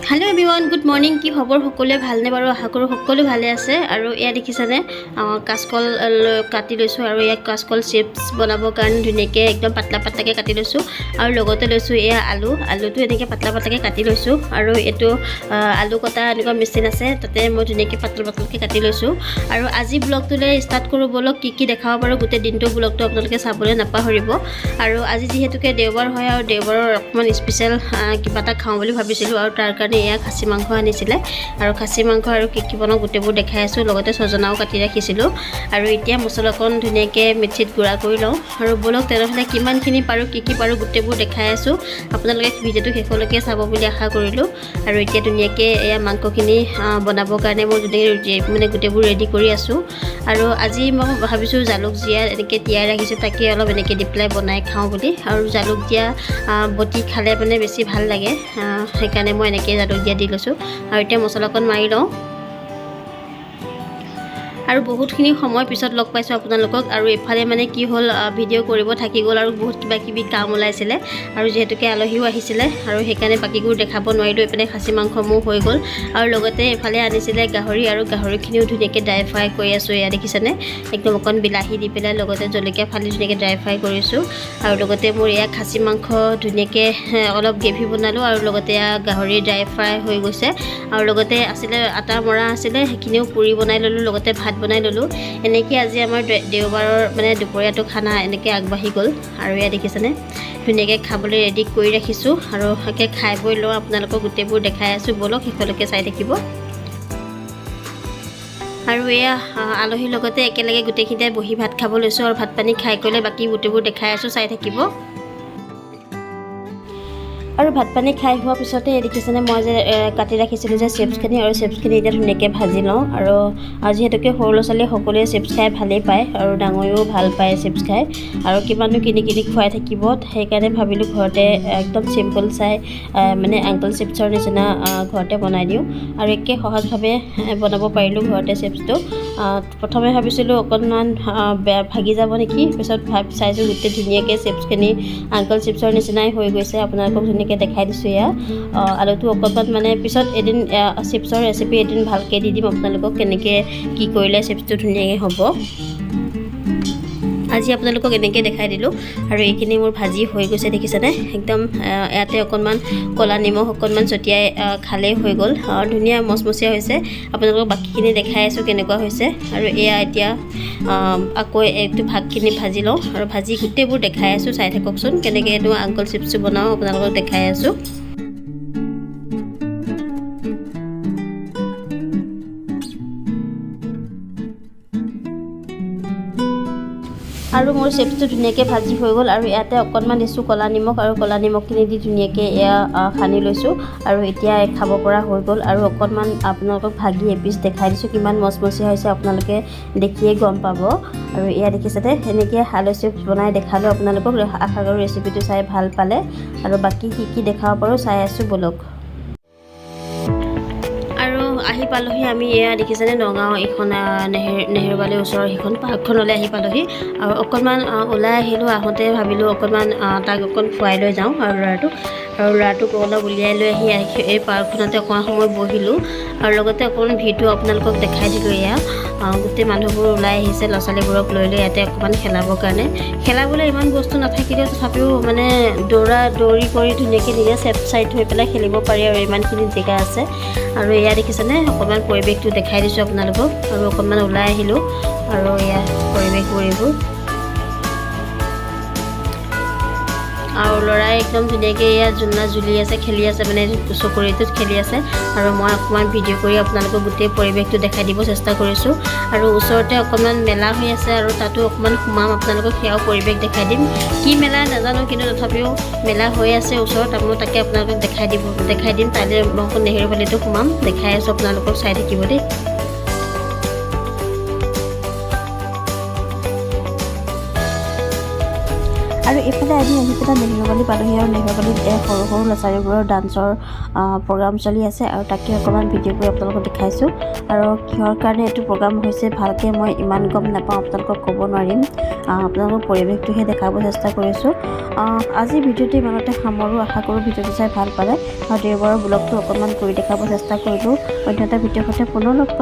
Hello everyone good morning कि खबर सकलोरे भालने बारो आशा करो सकलो भाले आछे आरो या देखिछाने काचकल काटि लैसो आरो या काचकल चिप्स बनाबो कारण धुनियाके एकदम पातला पातलाके काटि लैसो आरो लगते लैसो या आलुটো एनेके पातला पातलाके काटि लैसो आरो एतो आलु कटा एनेका मेसिन आछे ताते মই धुनियाके पातला पातलाके काटि लैसो आरो আজি ब्लगटुले स्टार्ट करो बोलक कि देखाब पारो गोटे दिनটো ब्लगটো आपनालोके साबले नापाहरिबो आरो আজি जेहेतुके देवबार হয় आरो देवबाৰৰ অকমান স্পেশাল কিবা এটা খাও বুলি ভাবিছিলো আৰু তাৰ কাৰণে এয়া খাসি মাংস আনিছিলে আৰু খাসি মাংস আৰু কি বনাও গোটেবোৰ দেখাই আছো লগতে সজনাও কাটি ৰাখিছিলো আৰু এতিয়া মছলাকন ধুনিয়াকে মিক্সিত গুড়া কৰি লওঁ আৰু বলক তেনেহলে কিমানখিনি পাৰো কি পাৰো গোটেবোৰ দেখাই আছো আপোনালোকে ভিডিওটো শেষলৈকে চাব বুলি আশা কৰিলো আৰু এতিয়া ধুনিয়াকে এয়া মাংসখিনি বনাবৰ কাৰণে মই মানে গোটেবোৰ ৰেডি কৰি আছো আৰু আজি মই ভাবিছো জালুক জিয়া এনেকে তিয়াই ৰাখিছো তাকে অলপ এনেকে ডিপ্লাই বনাই খাওঁ বুলি আৰু জালুক জিয়া বটি খালে মানে বেছি ভাল লাগে সেইকাৰণে মই এনেকে জালুক জিয়া দি লৈছো আৰু এতিয়া মছলাকন মাৰি লওঁ আৰু বহুতখিনি সময় পিছত লগ পাইছো আপোনালোকক আৰু এফালে মানে কি হল ভিডিও কৰিব থাকি গল আৰু বহুত কিবা কিবি কাম ওলাইছিলে আৰু যেহেতুকে আলহিও আহিছিলে আৰু সেইকাৰণে বাকিবোৰ দেখাব নোৱাৰিলো এপনে খাসি মাংস মু হৈ গল আৰু লগতে এফালে আনিছিলে গাহৰি আৰু গাহৰিখিনিও ধুনিয়াকে ড্ৰাই ফ্ৰাই কৰি আছো এয়া দেখিছানে একদম অকন বিলাহী দি পেলাই লগতে জলকীয়া ফালি ধুনিয়াকে ড্ৰাই ফ্ৰাই কৰিছো আৰু লগতে মোৰ এয়া খাসি মাংস ধুনিয়াকে অলপ গ্ৰেভি বনালো আৰু লগতে গাহৰি ড্ৰাই ফ্ৰাই হৈ গৈছে আৰু লগতে আছিল আটা মৰা আছিল সেইখিনিও পুৰি বনাই ললো লগতে ভাত বনাই ললো এনেকৈ আজি আমাৰ দেওবাৰৰ মানে দুপৰীয়াটো খানা এনেকৈ আগবাঢ়ি গ'ল আৰু এয়া দেখিছানে ধুনিয়াকৈ খাবলৈ ৰেডি কৰি ৰাখিছোঁ আৰু একে খাই বৈ লওঁ আপোনালোকক গোটেইবোৰ দেখাই আছোঁ বলক শেষলৈকে চাই থাকিব আৰু এয়া আলহীৰ লগতে একেলগে গোটেইখিনিতে বহি ভাত খাব লৈছোঁ আৰু ভাত পানী খাই কৰিলে বাকী গোটেইবোৰ দেখাই আছোঁ চাই থাকিব আৰু ভাত পানী খাই হোৱাৰ পিছতে দেখিছেনে মই যে কাটি ৰাখিছিলোঁ যে চিপ্ছখিনি আৰু চিপ্ছখিনি এতিয়া ধুনীয়াকৈ ভাজি লওঁ আৰু যিহেতুকে সৰু ল'ৰা ছোৱালীয়ে সকলোৱে চিপ্ছ খাই ভালেই পায় আৰু ডাঙৰেও ভাল পায় চিপ্ছ খাই আৰু কিমাননো কিনি খুৱাই থাকিব সেইকাৰণে ভাবিলোঁ ঘৰতে একদম চিম্পল চাই মানে আংকল চিপ্ছৰ নিচিনা ঘৰতে বনাই দিওঁ আৰু একে সহজভাৱে বনাব পাৰিলোঁ ঘৰতে চিপ্ছটো প্ৰথমে ভাবিছিলোঁ অকণমান ভাগি যাব নেকি পিছত চাইছোঁ গোটেই ধুনীয়াকৈ চিপ্ছখিনি আংকল চিপ্ছৰ নিচিনাই হৈ গৈছে আপোনালোকক ধুনীয়াকৈ দেখাই দিছো ইয়া আলুটো অকণমান মানে পিছত এদিন চিপ্ছৰ ৰেচিপি এদিন ভালকৈ দি দিম আপোনালোকক কেনেকৈ কি কৰিলে চিপ্ছটো ধুনীয়াকৈ হ'ব আজি আপোনালোকক এনেকৈ দেখাই দিলোঁ আৰু এইখিনি মোৰ ভাজি হৈ গৈছে দেখিছেনে একদম ইয়াতে অকণমান ক'লা নিমখ অকণমান ছটিয়াই খালেই হৈ গ'ল ধুনীয়া মচমচীয়া হৈছে আপোনালোকক বাকীখিনি দেখাই আছোঁ কেনেকুৱা হৈছে আৰু এয়া এতিয়া আকৌ এইটো ভাগখিনি ভাজি লওঁ আৰু ভাজি গোটেইবোৰ দেখাই আছোঁ চাই থাককচোন কেনেকৈ এইটো আংকল চিপ্ছটো বনাওঁ আপোনালোকক দেখাই আছোঁ আৰু মোৰ চিপ্ছটো ধুনীয়াকৈ ভাজি হৈ গ'ল আৰু ইয়াতে অকণমান দিছোঁ ক'লা নিমখ আৰু ক'লা নিমখখিনি দি ধুনীয়াকৈ এয়া সানি লৈছোঁ আৰু এতিয়া খাব পৰা হৈ গ'ল আৰু অকণমান আপোনালোকক ভাগি এপিচ দেখাই দিছোঁ কিমান মচমচীয়া হৈছে আপোনালোকে দেখিয়ে গম পাব আৰু এয়া দেখিছেনে এনেকৈ আলু চিপ্ছ বনাই দেখালোঁ আপোনালোকক আশা কৰোঁ ৰেচিপিটো চাই ভাল পালে আৰু বাকী কি দেখাব পাৰোঁ চাই আছোঁ বলক আৰু আহি পালোহি আমি এয়া দেখিছেনে নগাঁও এইখন নেহেৰুবালিৰ ওচৰৰ সেইখন পাৰ্কখনলৈ আহি পালোহি আৰু অকণমান ওলাই আহিলোঁ আহোঁতে ভাবিলোঁ অকণমান তাক অকণ খুৱাই লৈ যাওঁ আৰু ল'ৰাটোক অলপ উলিয়াই লৈ আহি এই পাৰ্কখনতে অকণমান সময় বহিলোঁ আৰু লগতে অকণমান ভিৰটো আপোনালোকক দেখাই দিলোঁ এয়া গোটেই মানুহবোৰ ওলাই আহিছে ল'ৰা ছোৱালীবোৰক লৈ ইয়াতে অকণমান খেলাবৰ কাৰণে খেলাবলৈ ইমান বস্তু নাথাকিলেও তথাপিও মানে দৌৰি কৰি ধুনীয়াকৈ নিজে ছেফ চাইড হৈ পেলাই খেলিব পাৰি আৰু ইমানখিনি জেগা আছে আৰু এয়া দেখিছেনে অকণমান পৰিৱেশটো দেখাই দিছোঁ আপোনালোকক আৰু অকণমান ওলাই আহিলোঁ আৰু এয়া পৰিৱেশবোৰ এইবোৰ আৰু ল'ৰাই একদম ধুনীয়াকৈ এয়া জোলনা জুলি আছে খেলি আছে মানে চকৰিটোত খেলি আছে আৰু মই অকণমান ভিডিঅ' কৰি আপোনালোকক গোটেই পৰিৱেশটো দেখাই দিব চেষ্টা কৰিছোঁ আৰু ওচৰতে অকণমান মেলা হৈ আছে আৰু তাতো অকণমান সোমাম আপোনালোকক সেয়াও পৰিৱেশ দেখাই দিম কি মেলা নাজানো কিন্তু তথাপিও মেলা হৈ আছে ওচৰত মই তাকে আপোনালোকক দেখাই দিম তালৈ মই নেহেৰুবালিতো সোমাম দেখাই আছোঁ আপোনালোকক চাই থাকিব দেই আৰু এইফালে আমি আহি পেলাই নেহেৰুবালি পালোহি আৰু নেহেৰুবালিত সৰু সৰু ল'ৰা ছোৱালীবোৰৰ ডান্সৰ প্ৰগ্ৰাম চলি আছে আৰু তাকে অকণমান ভিডিঅ' কৰি আপোনালোকক দেখাইছোঁ আৰু কিহৰ কাৰণে এইটো প্ৰগ্ৰাম হৈছে ভালকৈ মই ইমান গম নাপাওঁ, আপোনালোকক ক'ব নোৱাৰিম। আপোনালোকক পৰিৱেশটোহে দেখাব চেষ্টা কৰিছোঁ। আজি ভিডিঅ'টো ইমানতে সামৰোঁ। আশা কৰোঁ ভিডিঅ'টো চাই ভাল পালে আৰু দেওবাৰৰ ব্লগটো অকণমান কৰি দেখাব চেষ্টা কৰিলোঁ। অন্য এটা ভিডিঅ'ৰ সৈতে পুনৰ লগ পাম।